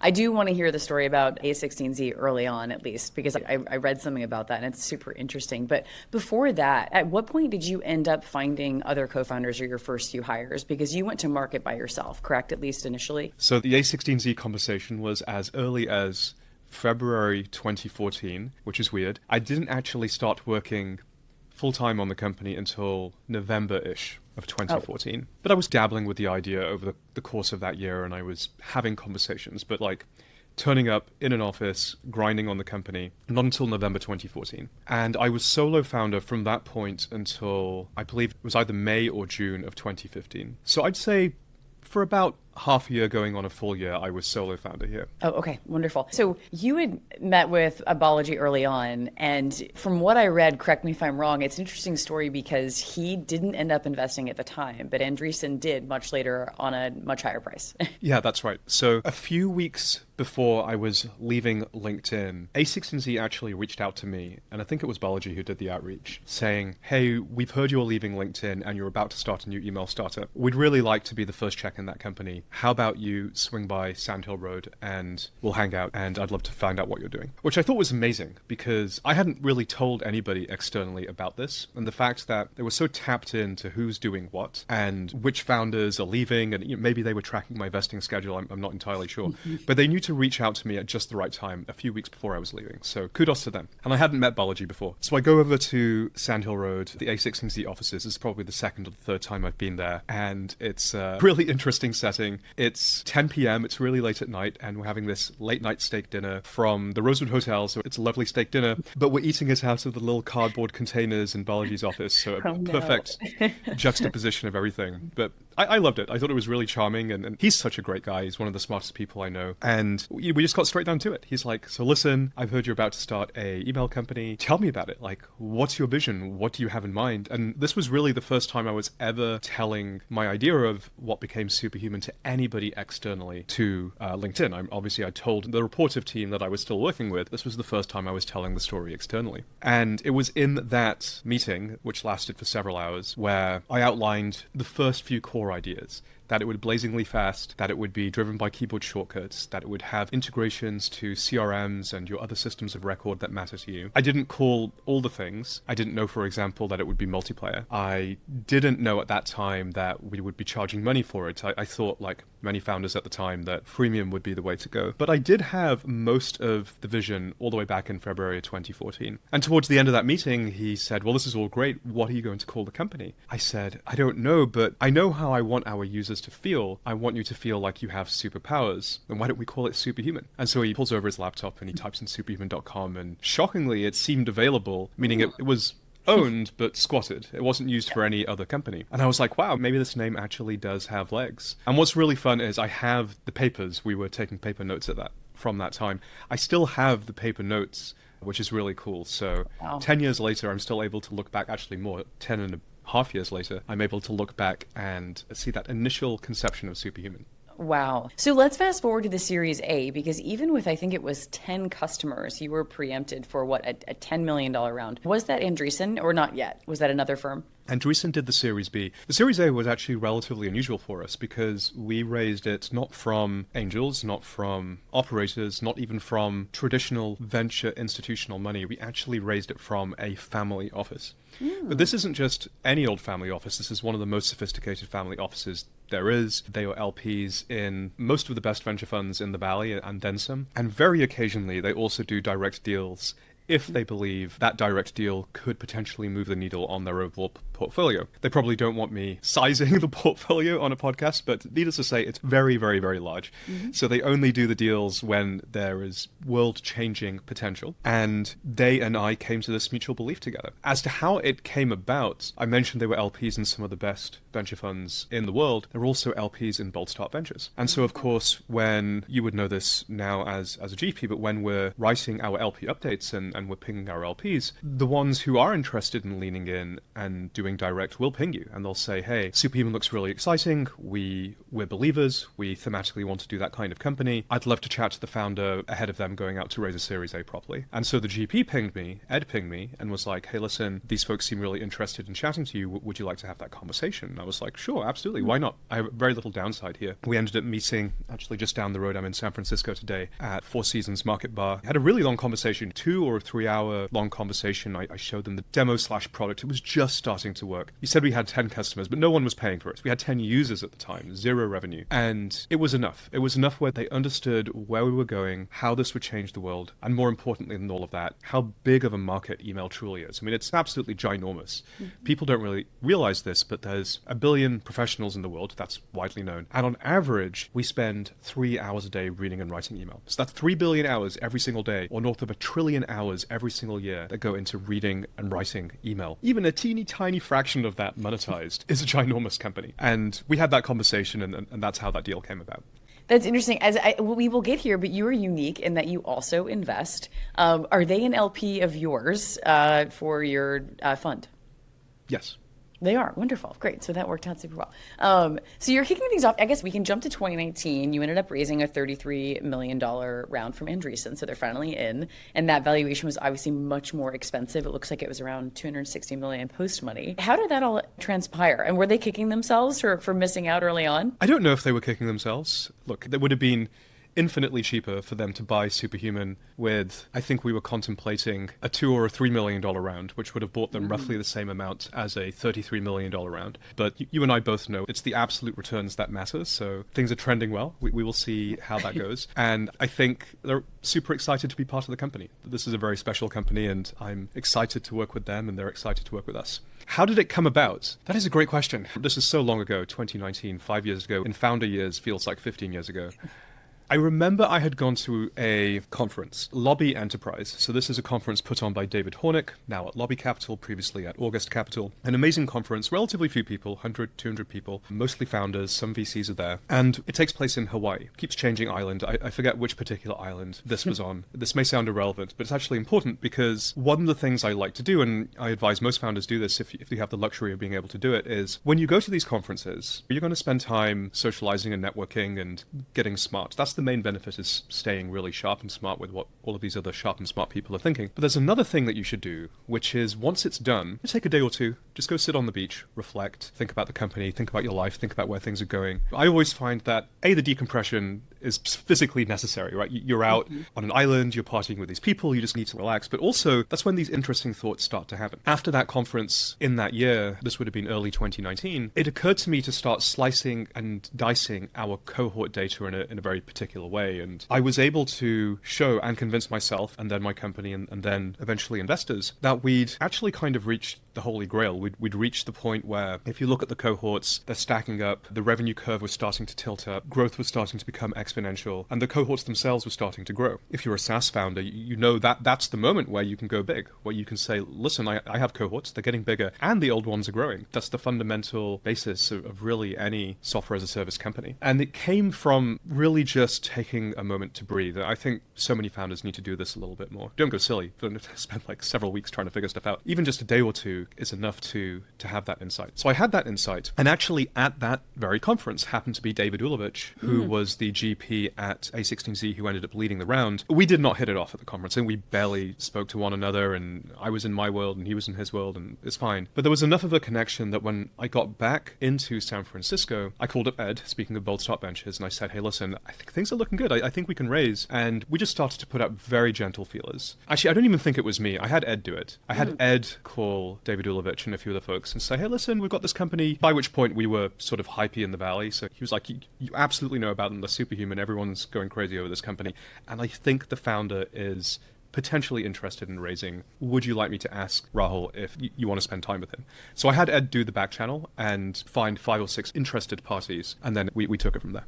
I do want to hear the story about a16z early on, at least, because I read something about that and it's super interesting. But before that, at what point did you end up finding other co-founders or your first few hires? Because you went to market by yourself, correct? At least initially? So the A16Z conversation was as early as February 2014, which is weird. I didn't actually start working full-time on the company until November-ish of 2014. But I was dabbling with the idea over the course of that year, and I was having conversations, but like turning up in an office, grinding on the company, not until November 2014. And I was solo founder from that point until, I believe it was either May or June of 2015. So I'd say for about half a year going on a full year, I was solo founder here. Oh, okay. Wonderful. So you had met with Balaji early on, and from what I read, correct me if I'm wrong, it's an interesting story because he didn't end up investing at the time, but Andreessen did much later on a much higher price. Yeah, that's right. So a few weeks before I was leaving LinkedIn, a16z actually reached out to me, and I think it was Balaji who did the outreach, saying, hey, we've heard you're leaving LinkedIn and you're about to start a new email startup. We'd really like to be the first check in that company. How about you swing by Sand Hill Road and we'll hang out, and I'd love to find out what you're doing. Which I thought was amazing because I hadn't really told anybody externally about this, and the fact that they were so tapped into who's doing what and which founders are leaving, and maybe they were tracking my vesting schedule, I'm not entirely sure. But they knew to reach out to me at just the right time a few weeks before I was leaving. So kudos to them. And I hadn't met Balaji before. So I go over to Sand Hill Road, the A16Z offices. This is probably the second or the third time I've been there. And it's a really interesting setting. It's 10 p.m. It's really late at night, and we're having this late night steak dinner from the Rosewood Hotel. So it's a lovely steak dinner, but we're eating it out of the little cardboard containers in Balaji's office. So a perfect juxtaposition of everything. But I loved it. I thought it was really charming, and he's such a great guy. He's one of the smartest people I know. And we just got straight down to it. He's like, so listen, I've heard you're about to start a email company. Tell me about it. Like, what's your vision? What do you have in mind? And this was really the first time I was ever telling my idea of what became Superhuman to anybody externally to LinkedIn. I told the reportive team that I was still working with. This was the first time I was telling the story externally. And it was in that meeting, which lasted for several hours, where I outlined the first few core ideas. That it would blazingly fast, that it would be driven by keyboard shortcuts, that it would have integrations to CRMs and your other systems of record that matter to you. I didn't call all the things. I didn't know, for example, that it would be multiplayer. I didn't know at that time that we would be charging money for it. I thought, like many founders at the time, that freemium would be the way to go. But I did have most of the vision all the way back in February of 2014. And towards the end of that meeting, he said, well, this is all great. What are you going to call the company? I said, I don't know, but I know how I want our users to feel. I want you to feel like you have superpowers. And why don't we call it Superhuman? And so he pulls over his laptop and he types in superhuman.com, and shockingly, it seemed available, meaning it was owned but squatted. It wasn't used for any other company. And I was like, wow, maybe this name actually does have legs. And what's really fun is I have the papers. We were taking paper notes from that time. I still have the paper notes, which is really cool. So 10 years later, I'm still able to look back, actually more, 10 and a half years later, I'm able to look back and see that initial conception of Superhuman. Wow. So let's fast forward to the Series A, because even with, I think it was 10 customers, you were preempted for what, a $10 million round. Was that Andreessen or not yet? Was that another firm? Andreessen did the Series B. The Series A was actually relatively unusual for us because we raised it not from angels, not from operators, not even from traditional venture institutional money. We actually raised it from a family office. But this isn't just any old family office. This is one of the most sophisticated family offices there is. They are LPs in most of the best venture funds in the Valley and then some. And very occasionally, they also do direct deals if they believe that direct deal could potentially move the needle on their overall portfolio. They probably don't want me sizing the portfolio on a podcast, but needless to say, it's very, very, very large. So they only do the deals when there is world-changing potential. And they and I came to this mutual belief together. As to how it came about, I mentioned they were LPs in some of the best venture funds in the world. They're also LPs in Bold Start Ventures. And so, of course, when you would know this now as a GP, but when we're writing our LP updates and we're pinging our LPs, the ones who are interested in leaning in and doing doing direct will ping you and they'll say, hey, Superhuman looks really exciting. We're believers. We thematically want to do that kind of company. I'd love to chat to the founder ahead of them going out to raise a Series A properly. And so the GP pinged me, Ed pinged me, and was like, hey, listen, these folks seem really interested in chatting to you. Would you like to have that conversation? And I was like, sure, absolutely. Why not? I have very little downside here. We ended up meeting actually just down the road. I'm in San Francisco today at Four Seasons Market Bar. Had a really long conversation, 2 or 3 hour long conversation. I showed them the demo/product. It was just starting to work. You said we had 10 customers, but no one was paying for it. We had 10 users at the time, 0 revenue. And it was enough. It was enough where they understood where we were going, how this would change the world, and more importantly than all of that, how big of a market email truly is. I mean, it's absolutely ginormous. People don't really realize this, but there's 1 billion professionals in the world. That's widely known. And on average, we spend 3 hours a day reading and writing email. So that's 3 billion hours every single day, or north of 1 trillion hours every single year that go into reading and writing email. Even a teeny tiny fraction of that monetized is a ginormous company. And we had that conversation, and that's how that deal came about. That's interesting. We will get here, but you are unique in that you also invest. Are they an LP of yours for your fund? Yes. They are. Wonderful. Great. So that worked out super well. So you're kicking things off. I guess we can jump to 2019. You ended up raising a $33 million round from Andreessen. So they're finally in. And that valuation was obviously much more expensive. It looks like it was around $260 million post-money. How did that all transpire? And were they kicking themselves for missing out early on? I don't know if they were kicking themselves. Look, there would have been infinitely cheaper for them to buy Superhuman with, I think we were contemplating a $2 or $3 million round, which would have bought them roughly the same amount as a $33 million round. But you and I both know it's the absolute returns that matter. So things are trending well. We will see how that goes. And I think they're super excited to be part of the company. This is a very special company, and I'm excited to work with them, and they're excited to work with us. How did it come about? That is a great question. This is so long ago, 2019, 5 years ago. In founder years, feels like 15 years ago. I remember I had gone to a conference, Lobby Enterprise. So this is a conference put on by David Hornick, now at Lobby Capital, previously at August Capital. An amazing conference, relatively few people, 100, 200 people, mostly founders, some VCs are there. And it takes place in Hawaii. Keeps changing island. I forget which particular island this was on. This may sound irrelevant, but it's actually important because one of the things I like to do, and I advise most founders do this if you have the luxury of being able to do it, is when you go to these conferences, you're going to spend time socializing and networking and getting smart. That's the main benefit, is staying really sharp and smart with what all of these other sharp and smart people are thinking. But there's another thing that you should do, which is once it's done, take a day or two, just go sit on the beach, reflect, think about the company, think about your life, think about where things are going. I always find that, A, the decompression is physically necessary, right? You're out on an island, you're partying with these people, you just need to relax. But also, that's when these interesting thoughts start to happen. After that conference in that year, this would have been early 2019, it occurred to me to start slicing and dicing our cohort data in a very particular way. And I was able to show and convince myself, and then my company, and then eventually investors, that we'd actually kind of reached the holy grail. We'd reached the point where, if you look at the cohorts, they're stacking up, the revenue curve was starting to tilt up, growth was starting to become exponential, and the cohorts themselves were starting to grow. If you're a SaaS founder, you know that that's the moment where you can go big, where you can say, listen, I have cohorts, they're getting bigger, and the old ones are growing. That's the fundamental basis of really any software as a service company. And it came from really just taking a moment to breathe. I think so many founders need to do this a little bit more. Don't go silly. Don't spend like several weeks trying to figure stuff out. Even just a day or two is enough to have that insight. So I had that insight. And actually at that very conference happened to be David Ulovich, who was the GP at a16z, who ended up leading the round. We did not hit it off at the conference, and we barely spoke to one another, and I was in my world and he was in his world, and it's fine. But there was enough of a connection that when I got back into San Francisco, I called up Ed, speaking of bold start benches, and I said, hey, listen, I think things are looking good. I think we can raise. And we just started to put out very gentle feelers. Actually, I don't even think it was me. I had Ed do it. I had Ed call David Ulovich and a few other folks and say, hey, listen, we've got this company, by which point we were sort of hypey in the valley. So he was like, you absolutely know about them. They're Superhuman. Everyone's going crazy over this company. And I think the founder is potentially interested in raising. Would you like me to ask Rahul if you want to spend time with him? So I had Ed do the back channel and find 5 or 6 interested parties, and then we took it from there.